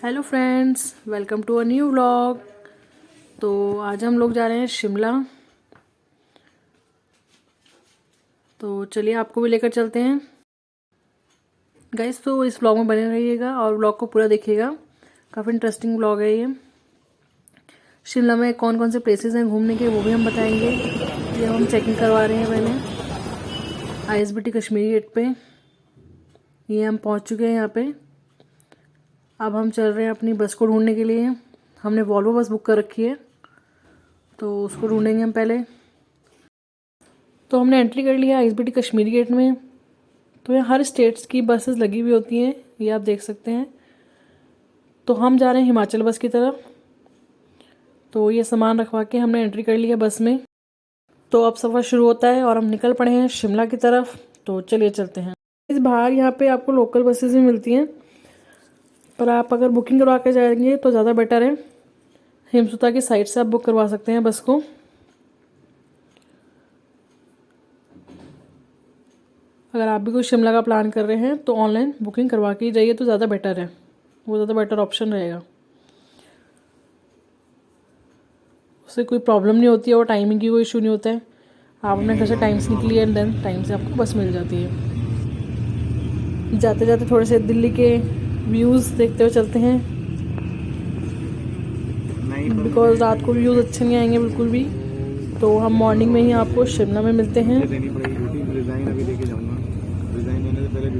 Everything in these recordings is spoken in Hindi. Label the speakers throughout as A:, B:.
A: Hello friends, welcome to a new vlog. तो आज हम लोग जा रहे हैं शिमला। तो चलिए आपको भी लेकर चलते हैं गाइस। तो इस व्लॉग में बने रहिएगा और व्लॉग को पूरा देखिएगा। काफ़ी इंटरेस्टिंग व्लॉग है ये। शिमला में कौन कौन से प्लेसेस हैं घूमने के वो भी हम बताएंगे। ये हम चेकिंग करवा रहे हैं पहले ISBT कश्मीरी गेट पे। ये हम पहुंच चुके हैं यहाँ पे। अब हम चल रहे हैं अपनी बस को ढूंढने के लिए। हमने वॉल्वो बस बुक कर रखी है, तो उसको ढूंढेंगे हम पहले। तो हमने एंट्री कर लिया ISBT कश्मीरी गेट में। तो यहाँ हर स्टेट्स की बसेस लगी हुई होती हैं, ये आप देख सकते हैं। तो हम जा रहे हैं हिमाचल बस की तरफ। तो ये सामान रखवा के हमने एंट्री कर लिया बस में। तो अब सफ़र शुरू होता है और हम निकल पड़े हैं शिमला की तरफ। तो चलिए चलते हैं। इस बाहर यहाँ पे आपको लोकल बसेस भी मिलती हैं, पर आप अगर बुकिंग करवा के जाएंगे तो ज़्यादा बेटर है। हिमसुता की साइट से आप बुक करवा सकते हैं बस को। अगर आप भी कोई शिमला का प्लान कर रहे हैं तो ऑनलाइन बुकिंग करवा के ही जाइए, तो ज़्यादा बेटर है। वो ज़्यादा बेटर ऑप्शन रहेगा। उससे कोई प्रॉब्लम नहीं होती है और टाइमिंग की कोई इशू नहीं होता है। आप अपने घर से टाइम से निकलिए एंड देन टाइम से आपको बस मिल जाती है। जाते जाते थोड़े से दिल्ली के व्यूज़ देखते हुए चलते हैं, बिकॉज रात को व्यूज़ अच्छे नहीं आएंगे बिल्कुल भी। तो हम मॉर्निंग में ही आपको शिमला में मिलते हैं।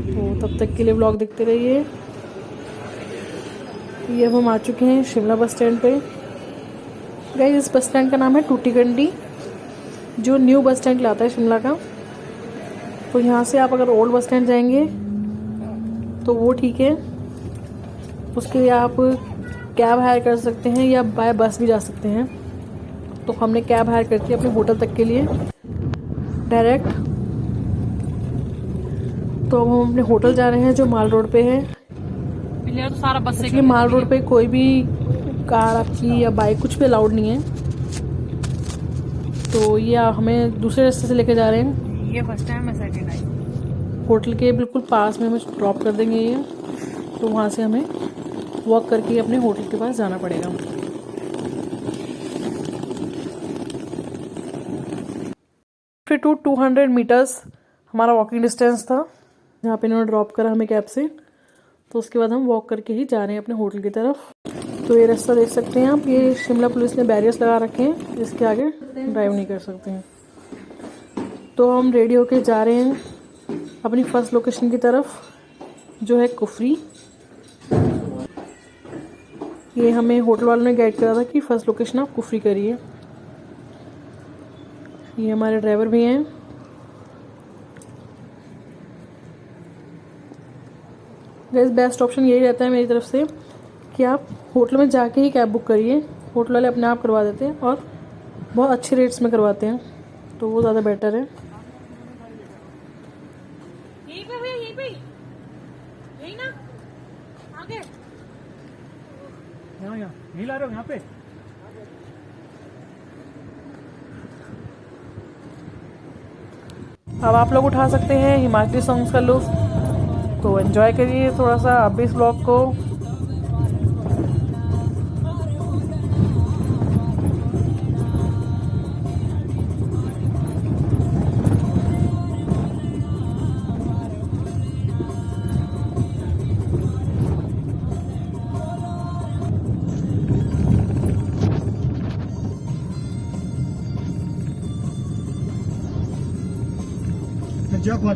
A: तो तब तक के लिए व्लॉग देखते रहिए। ये अब हम आ चुके हैं शिमला बस स्टैंड पे। गाइस, इस बस स्टैंड का नाम है टूटीकंडी, जो न्यू बस स्टैंड लाता है शिमला का। तो यहाँ से आप अगर ओल्ड बस स्टैंड जाएंगे तो वो ठीक है। उसके लिए आप कैब हायर कर सकते हैं या बाय बस भी जा सकते हैं। तो हमने कैब हायर करके अपने होटल तक के लिए डायरेक्ट। तो अब हम अपने होटल जा रहे हैं जो माल रोड पे है। तो सारा बस से माल रोड पे कोई भी कार आपकी या बाइक कुछ भी अलाउड नहीं है। तो ये हमें दूसरे रास्ते से लेके जा रहे हैं। ये फर्स्ट टाइम है, सेकंड टाइम। होटल के बिल्कुल पास में हमें ड्रॉप कर देंगे ये। तो वहाँ से हमें वॉक करके अपने होटल के पास जाना पड़ेगा। फिर 200 मीटर्स हमारा वॉकिंग डिस्टेंस था, जहाँ पे इन्होंने ड्रॉप करा हमें कैब से। तो उसके बाद हम वॉक करके ही जा रहे हैं अपने होटल की तरफ। तो ये रास्ता देख सकते हैं आप। ये शिमला पुलिस ने बैरियर्स लगा रखे हैं, इसके आगे ड्राइव नहीं कर सकते हैं। तो हम रेडी होके जा रहे हैं अपनी फर्स्ट लोकेशन की तरफ, जो है कुफरी। ये हमें होटल वालों ने गाइड करा था कि फर्स्ट लोकेशन आप कुफरी करिए। ये हमारे ड्राइवर भी हैं। गाइस, बेस्ट ऑप्शन यही रहता है मेरी तरफ से कि आप होटल में जाके ही कैब बुक करिए। होटल वाले अपने आप करवा देते हैं और बहुत अच्छे रेट्स में करवाते हैं, तो वो ज़्यादा बेटर है। यही ना आगे यहीं ला रहे हो यहाँ पे। अब आप लोग उठा सकते हैं हिमाचली सॉन्ग्स का लुत्फ। तो एंजॉय करिए थोड़ा सा आप भी इस व्लॉग को।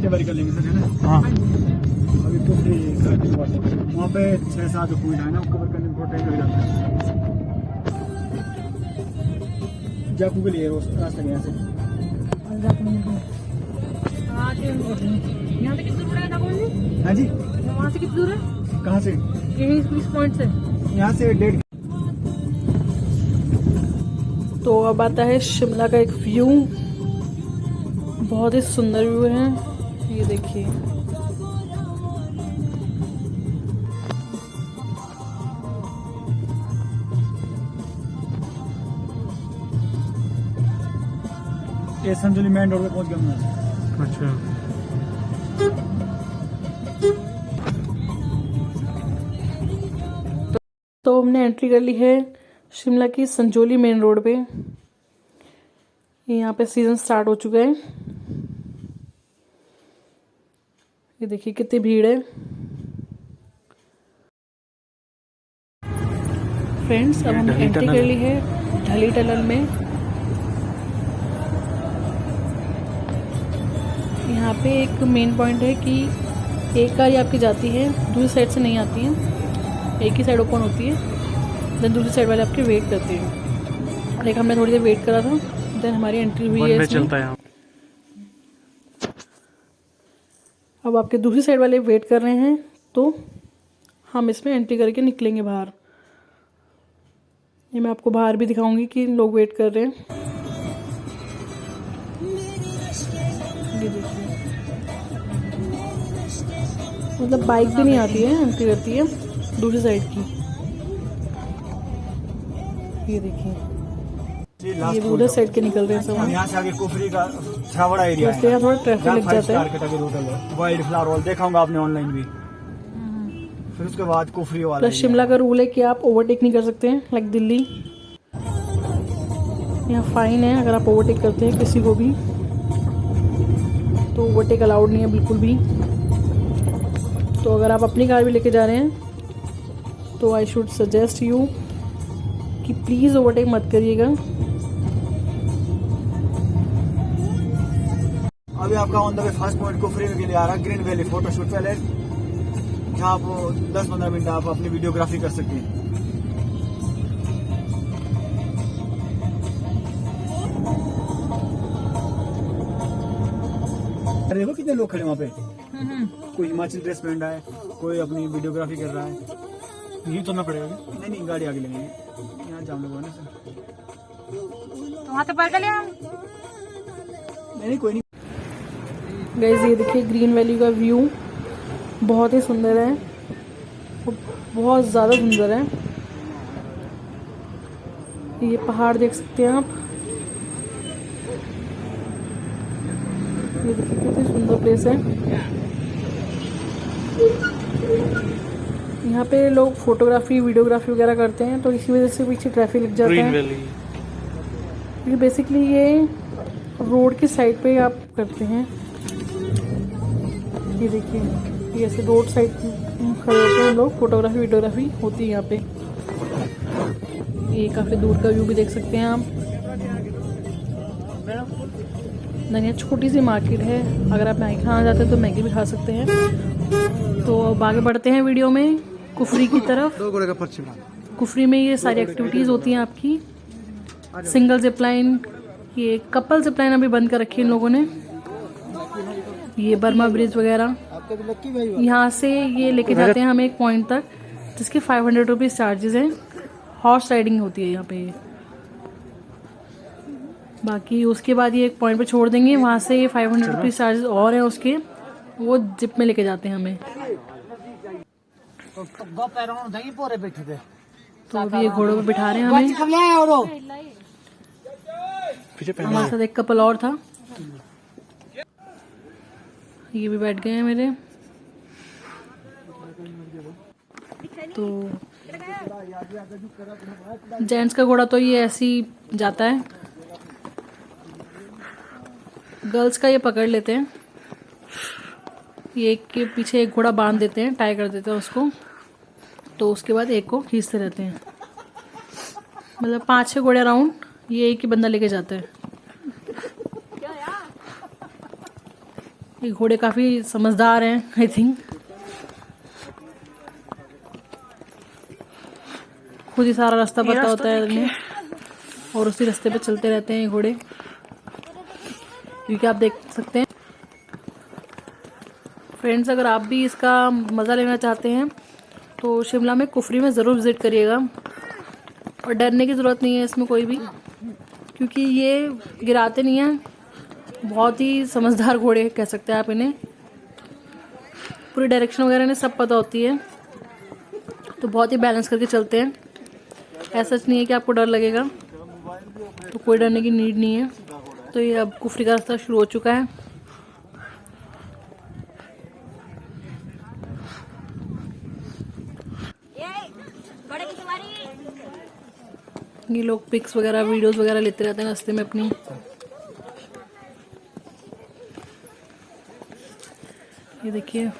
B: बारी कर लेंगे सर, है ना? हाँ, अभी तो वहाँ पे 6-7 पॉइंट है ना, कवर करने में बहुत टाइम लग जाता है। जाकू के लिए रास्ता यहाँ से यहाँ से कितनी दूर है? हाँ जी, वहाँ से कितनी दूर है? कहाँ से? यही इस पॉइंट से, यहाँ से 1.5।
A: तो अब आता है शिमला का एक व्यू। बहुत ही सुंदर व्यू है, ये देखिए।
B: ये संजोली मेन रोड पे पहुंच गया मैं। अच्छा।
A: तो हमने एंट्री कर ली है शिमला की संजौली मेन रोड पे। यहाँ पे सीज़न स्टार्ट हो चुका है। ये देखिए कितनी भीड़ है। फ्रेंड्स अब हमने एंट्री कर ली है ढली टनल में। यहाँ पे एक मेन पॉइंट है कि एक गाड़ी आपकी जाती है, दूसरी साइड से नहीं आती है, एक ही साइड ओपन होती है, देन दूसरी साइड वाले आपके वेट करते हैं। लाइक हमने थोड़ी देर वेट करा था, देन हमारी एंट्री हुई है इसमें। अब आपके दूसरी साइड वाले वेट कर रहे हैं, तो हम इसमें एंट्री करके निकलेंगे बाहर। ये मैं आपको बाहर भी दिखाऊंगी कि लोग वेट कर रहे हैं। ये देखिए, मतलब बाइक भी नहीं आती है, एंट्री करती है दूसरी साइड की। ये देखिए, ये उधर साइड के निकल रहे हैं सब।
B: यहाँ से आगे कुफरी का छावड़ा एरिया है,
A: यहाँ थोड़ा ट्रैफिक लग जाता है।
B: वाइल्ड फ्लावर वॉल देखा होगा आपने ऑनलाइन भी। फिर उसके बाद कुफरी वाला
A: प्लस शिमला का रूल है कि आप ओवरटेक नहीं कर सकते हैं, लाइक दिल्ली। यहाँ फाइन है अगर आप ओवरटेक करते हैं किसी को भी, तो ओवरटेक अलाउड नहीं है बिल्कुल भी। तो अगर आप अपनी कार भी लेके जा रहे हैं तो आई शुड सजेस्ट यू कि प्लीज़ ओवरटेक मत करिएगा।
B: अभी आपका on the way first point Kufri के लिए आ रहा है ग्रीन वैली फोटोशूट पहले, जहाँ आप 10-15 मिनट आप अपनी वीडियोग्राफी कर सकते हैं। देखो कितने लोग खड़े वहाँ पे, कोई हिमाचल ड्रेस पहन रहा है, कोई अपनी वीडियोग्राफी कर रहा है। यही तो ना पड़ेगा। नहीं गाड़ी आगे लगेगी, यहाँ जाम लगा ना सर,
C: वहाँ तो पैदल है।
B: नहीं कोई नहीं।
A: गाइस ये देखिए ग्रीन वैली का व्यू बहुत ही सुंदर है, बहुत ज़्यादा सुंदर है। ये पहाड़ देख सकते हैं आप। ये देखिए कितनी सुंदर प्लेस है। यहाँ पे लोग फोटोग्राफी वीडियोग्राफी वगैरह करते हैं, तो इसी वजह से पीछे ट्रैफिक लग जाता है। क्योंकि बेसिकली ये रोड की साइड पे आप करते हैं। ये देखिए, ये ऐसे रोड साइड खड़े होते हैं लोग, फोटोग्राफी वीडियोग्राफी होती है यहाँ पे। ये काफ़ी दूर का व्यू भी देख सकते हैं आप। यहाँ छोटी सी मार्केट है, अगर आप मैगी खाना चाहते हैं तो मैगी भी खा सकते हैं। तो अब आगे बढ़ते हैं वीडियो में कुफरी की तरफ। कुफरी में ये सारी एक्टिविटीज़ होती हैं आपकी। सिंगल जिपलाइन, ये कपल जिपलाइन अभी बंद कर रखी है इन लोगों ने। ये बर्मा ब्रिज वगैरह, यहाँ से ये लेके जाते हैं हमें एक पॉइंट तक, जिसके 500 रुपीज़ चार्जेस हैं। हॉर्स राइडिंग होती है यहाँ पे। बाकी उसके बाद ये एक पॉइंट पे छोड़ देंगे, वहाँ से 500 रुपीज़ चार्जेस और हैं उसके, वो जिप में लेके जाते हैं हमें। तो अभी ये घोड़ों पे बिठा रहे हैं हमें। हमारे साथ एक कपल और था, ये भी बैठ गए हैं मेरे। तो जेंट्स का घोड़ा तो ये ऐसे ही जाता है, गर्ल्स का ये पकड़ लेते हैं। ये एक के पीछे एक घोड़ा बांध देते हैं, टाई कर देते हैं उसको, तो उसके बाद एक को खींचते रहते हैं। मतलब 5-6 घोड़े राउंड ये एक ही बंदा लेके जाता है। ये घोड़े काफ़ी समझदार हैं आई थिंक, खुद ही सारा रास्ता पता होता है इन्हें, और उसी रास्ते पे चलते रहते हैं ये घोड़े। क्योंकि आप देख सकते हैं फ्रेंड्स, अगर आप भी इसका मज़ा लेना चाहते हैं तो शिमला में कुफरी में ज़रूर विज़िट करिएगा। और डरने की ज़रूरत नहीं है इसमें कोई भी, क्योंकि ये गिराते नहीं हैं। बहुत ही समझदार घोड़े कह सकते हैं आप इन्हें। पूरी डायरेक्शन वगैरह इन्हें सब पता होती है, तो बहुत ही बैलेंस करके चलते हैं। ऐसा नहीं है कि आपको डर लगेगा, तो कोई डरने की नीड नहीं है। तो ये अब कुफरी का रास्ता शुरू हो चुका है। ये लोग पिक्स वगैरह वीडियोस वगैरह लेते रहते हैं रास्ते में अपनी। ये देखिए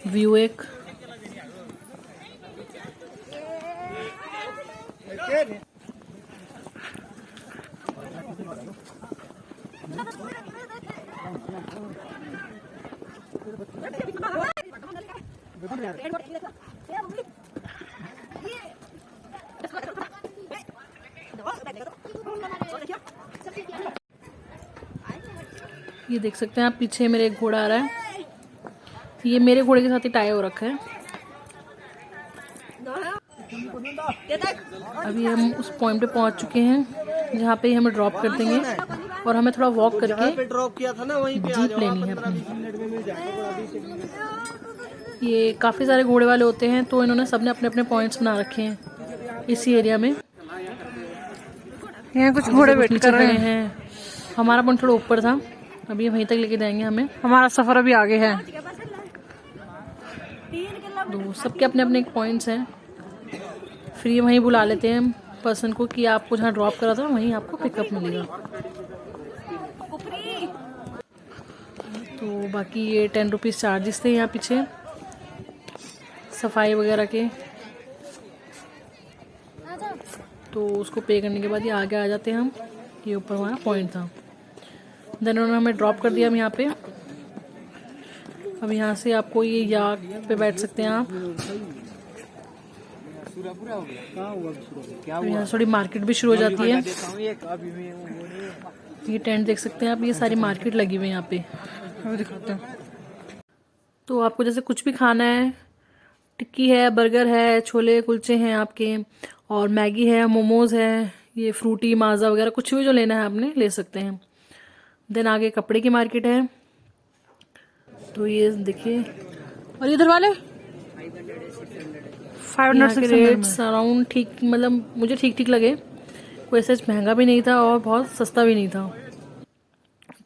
A: व्यू एक। ये देख सकते हैं आप, पीछे मेरे एक घोड़ा आ रहा है। ये मेरे घोड़े के साथ ही टाई हो रखा है। अभी हम उस पॉइंट पे पहुंच चुके हैं जहाँ पे हमें ड्रॉप कर देंगे और हमें थोड़ा वॉक करके
B: ड्रॉप किया था ना वहीं पे
A: जीप लेनी है अपनी। ये काफ़ी सारे घोड़े वाले होते हैं, तो इन्होंने सबने अपने अपने पॉइंट्स बना रखे हैं इसी एरिया में।
C: यहाँ कुछ घोड़े वेट कर रहे
A: हैं। हमारा पॉइंट थोड़ा ऊपर था, अभी वहीं तक लेके जाएंगे हमें।
C: हमारा सफर अभी आगे है।
A: तो सबके अपने अपने पॉइंट्स हैं। फिर ये वहीं बुला लेते हैं पर्सन को कि आपको जहाँ ड्रॉप करा था वहीं आपको पिकअप मिलेगा। तो बाकी ये 10 रुपीज़ चार्जेस थे यहाँ पीछे सफाई वगैरह के। तो उसको पे करने के बाद ये आगे आ जाते हैं हम। ये ऊपर हमारा पॉइंट था। देन उन्होंने हमें ड्रॉप कर दिया हम यहाँ पे। अब यहाँ से आपको ये याक पे बैठ सकते हैं आप। अब यहाँ थोड़ी मार्केट भी शुरू हो जाती है। ये टेंट देख सकते हैं आप, ये सारी मार्केट लगी हुई है यहाँ पे। अभी दिखाते हैं। तो आपको जैसे कुछ भी खाना है, टिक्की है, बर्गर है, छोले कुलचे हैं आपके, और मैगी है, मोमोज है, ये फ्रूटी माजा वगैरह कुछ भी जो लेना है आपने ले सकते हैं। देन आगे कपड़े की मार्केट है। तो ये देखिए, और इधर वाले 500 के रेट्स अराउंड ठीक, मतलब मुझे ठीक ठीक लगे। कोई ऐसा महंगा भी नहीं था और बहुत सस्ता भी नहीं था।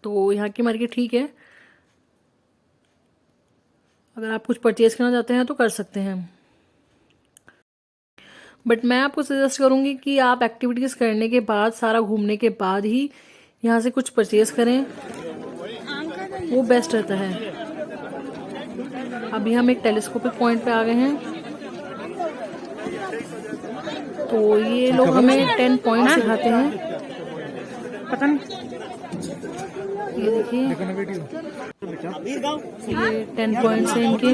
A: तो यहाँ की मार्केट ठीक है। अगर आप कुछ परचेज करना चाहते हैं तो कर सकते हैं। बट मैं आपको सजेस्ट करूँगी कि आप एक्टिविटीज़ करने के बाद, सारा घूमने के बाद ही यहाँ से कुछ परचेज करें, वो बेस्ट रहता है। अभी हम एक टेलीस्कोपिक पॉइंट पे आ गए हैं। तो ये लोग हमें 10 पॉइंट सिखाते हैं।
C: पता नहीं,
A: ये देखिए, ये 10 पॉइंट्स हैं इनके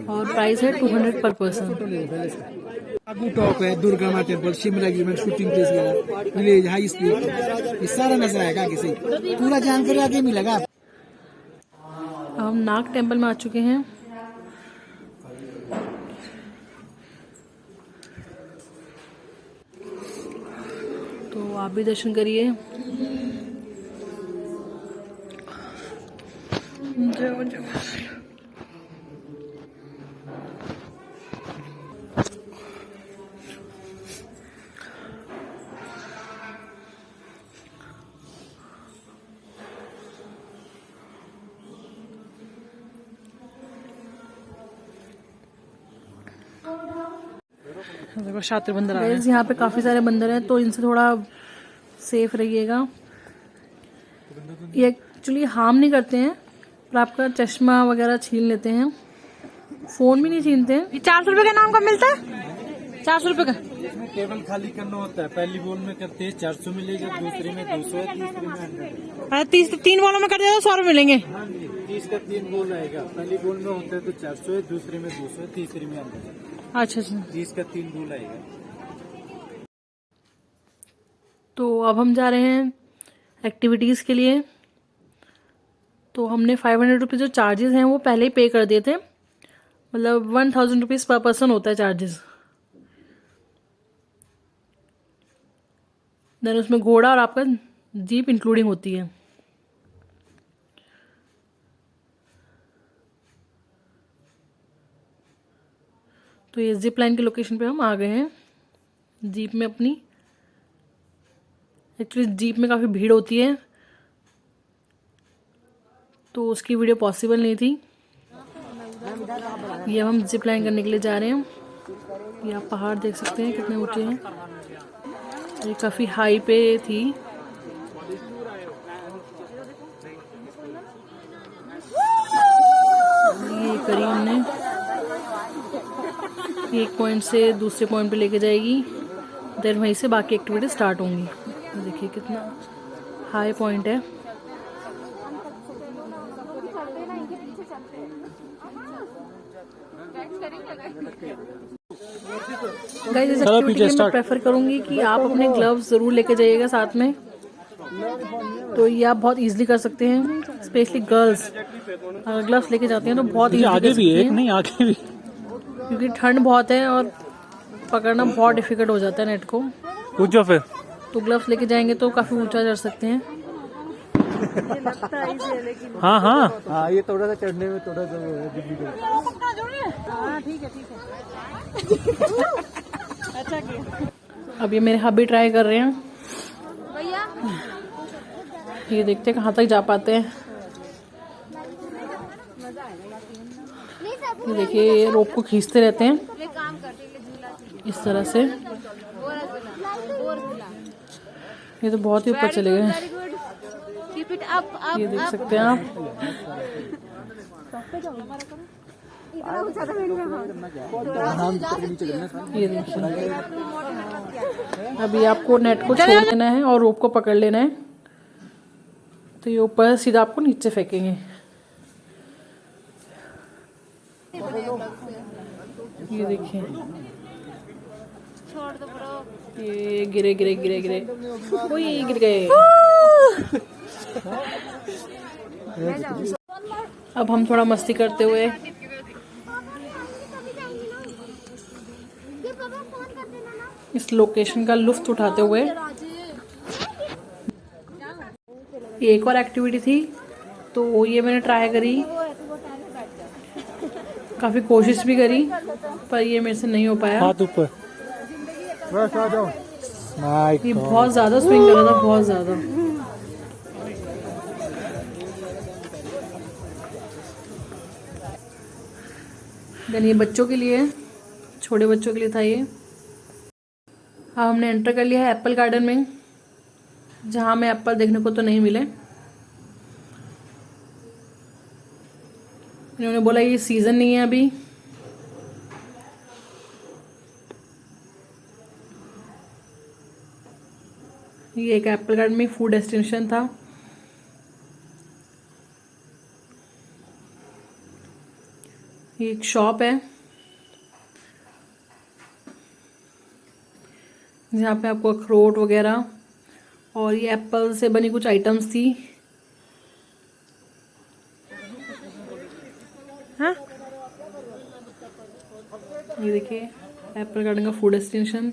A: और प्राइस है 200 पर पर्सन।
D: आगू टॉप है, दुर्गा माँ टेम्पल, शिमला की मैं शूटिंग प्लेस गया, विलेज हाई स्पीड, ये सारा नजर आएगा आगे से, पूरा जानकारी आगे मिलेगा।
A: हम नाग टेम्पल में आ चुके हैं। तो आप भी दर्शन करिए। जाओ जाओ।
C: देखो शातिर बंदर आ रहे हैं।
A: यहाँ पे काफी सारे बंदर हैं, तो इनसे थोड़ा सेफ रहिएगा। ये एक्चुअली हार्म नहीं करते हैं, पर आपका चश्मा वगैरह छीन लेते हैं। फोन भी नहीं छीनते हैं।
C: ये 400 रुपए का नाम का मिलता है, 400 रुपए का।
D: टेबल खाली करना होता है, पहली बोल में करते हैं 400 मिलेगा, दूसरे में 200 है, तीसरे में 100 है।
C: 3 बोलों में कर दिया तो 100 रुपए मिलेंगे।
D: हाँ जी, 30 का 3 बोल आएगा। पहली बोल में होता है तो 400 है, दूसरे में 200 है, तीसरे में 100 है।
C: अच्छा अच्छा।
D: 30 का 3 बोल आएगा।
A: तो अब हम जा रहे हैं एक्टिविटीज़ के लिए। तो हमने 500 रुपीज़ जो चार्जेस हैं वो पहले ही पे कर दिए थे, मतलब 1000 रुपीज़ पर पर्सन होता है चार्जेस। देन उसमें घोड़ा और आपका जीप इंक्लूडिंग होती है। तो ये जिप लाइन के लोकेशन पे हम आ गए हैं जीप में अपनी। एक्चुअली जीप में काफ़ी भीड़ होती है, तो उसकी वीडियो पॉसिबल नहीं थी। ये हम जिप लाइन करने के लिए जा रहे हैं। ये आप पहाड़ देख सकते हैं कितने ऊंचे हैं। ये काफ़ी हाई पे थी। ये करी हमने, एक पॉइंट से दूसरे पॉइंट पे लेके जाएगी, देन वहीं से बाकी एक्टिविटी स्टार्ट होंगी। तो देखिए कितना हाई पॉइंट है। गाइस इस एक्टिविटी में मैं प्रेफर करूंगी कि आप अपने ग्लव्स जरूर लेके जाइएगा साथ में, तो ये आप बहुत इजीली कर सकते हैं, स्पेशली गर्ल्स अगर ग्लव्स लेके जाते हैं तो बहुत इजीली
B: आगे भी एक नहीं आगे भी,
A: क्योंकि ठंड बहुत है और पकड़ना बहुत डिफिकल्ट हो जाता है नेट को।
B: कूद जाओ फिर।
A: तो ग्लव्स लेके जाएंगे तो काफी ऊंचा चढ़ सकते हैं।
B: हाँ हाँ हाँ, ये थोड़ा सा चढ़ने में थोड़ा सा
A: अब ये मेरे हबी ट्राई कर रहे हैं, ये देखते हैं कहाँ तक जा पाते हैं। ये देखिए ये रोप को खींचते रहते हैं इस तरह से। ये तो बहुत ही ऊपर चले गए, ये देख सकते हैं आप। ये देखिए अभी आपको नेट को छोड़ देना है और रोप को पकड़ लेना है, तो ये ऊपर सीधा आपको नीचे फेंकेंगे। ये देखिए ये गिरे गिरे गिरे गिरे, ओए गिर गए। अब हम थोड़ा मस्ती करते हुए इस लोकेशन का लुत्फ उठाते हुए, ये एक और एक्टिविटी थी तो ये मैंने ट्राई करी, काफी कोशिश भी करी पर ये मेरे से नहीं हो पाया।
B: हाथ ऊपर,
A: ये बहुत ज्यादा स्विंग कर रहा था, बहुत ज्यादा। ये बच्चों के लिए, छोटे बच्चों के लिए था ये। हाँ हमने एंटर कर लिया है एप्पल गार्डन में, जहाँ हमें एप्पल देखने को तो नहीं मिले। इन्होंने बोला ये सीजन नहीं है अभी। ये एक एप्पल गार्डन में फूड डेस्टिनेशन था। ये एक शॉप है जहाँ पे आपको अखरोट वगैरह और ये एप्पल से बनी कुछ आइटम्स थी। हाँ ये देखिए एप्पल गार्डन का फूड डेस्टिनेशन।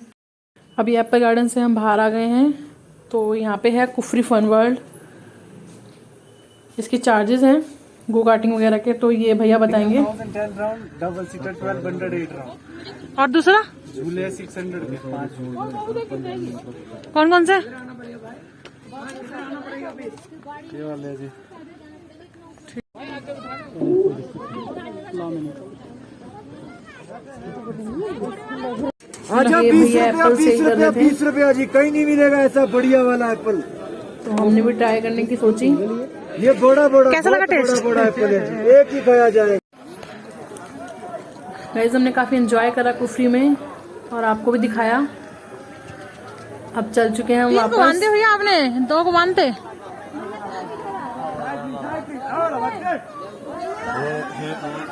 A: अभी एप्पल गार्डन से हम बाहर आ गए हैं, तो यहाँ पे है कुफरी फन वर्ल्ड। इसके चार्जेस हैं गो कार्टिंग वगैरह के, तो ये भैया बताएंगे।
B: 1010 राउंड, डबल सीटर 1208 राउंड,
C: और दूसरा
B: झूले 600 के 5 झूले।
C: कौन कौन से?
B: ये वाले जी।
A: अच्छा 20
B: रुपया जी, कहीं नहीं मिलेगा ऐसा बढ़िया वाला एप्पल।
A: तो हमने भी ट्राई करने की सोची।
B: ये बड़ा बड़ा
C: कैसा लगा टेस्ट?
B: बड़ा एप्पल है, एक ही खाया जाए।
A: गाइस हमने काफी एंजॉय करा कुफरी में और आपको भी दिखाया। अब चल चुके हैं हम वापस।
C: बांधे भैया आपने, 2 को बांधते।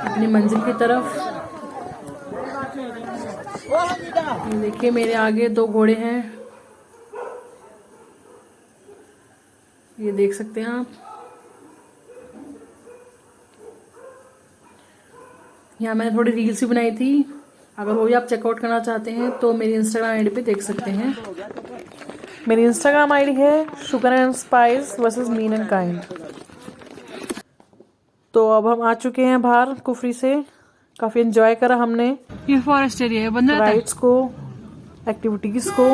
A: अपनी मंजिल की तरफ। ये देखिए मेरे आगे 2 घोड़े हैं, ये देख सकते हैं आप। यहाँ मैंने थोड़ी रील्स भी बनाई थी, अगर वो भी आप चेकआउट करना चाहते हैं तो मेरी इंस्टाग्राम आईडी पे देख सकते हैं। मेरी इंस्टाग्राम आईडी है sugar and spice versus mean and kind. तो अब हम आ चुके हैं बाहर कुफरी से। काफ़ी एंजॉय करा हमने
C: ये फॉरेस्ट एरिया है, बंद रहता है।
A: राइड्स को, एक्टिविटीज़ को,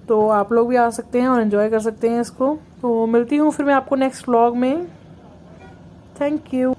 A: तो आप लोग भी आ सकते हैं और एंजॉय कर सकते हैं इसको। तो मिलती हूँ फिर मैं आपको नेक्स्ट व्लॉग में। Thank you.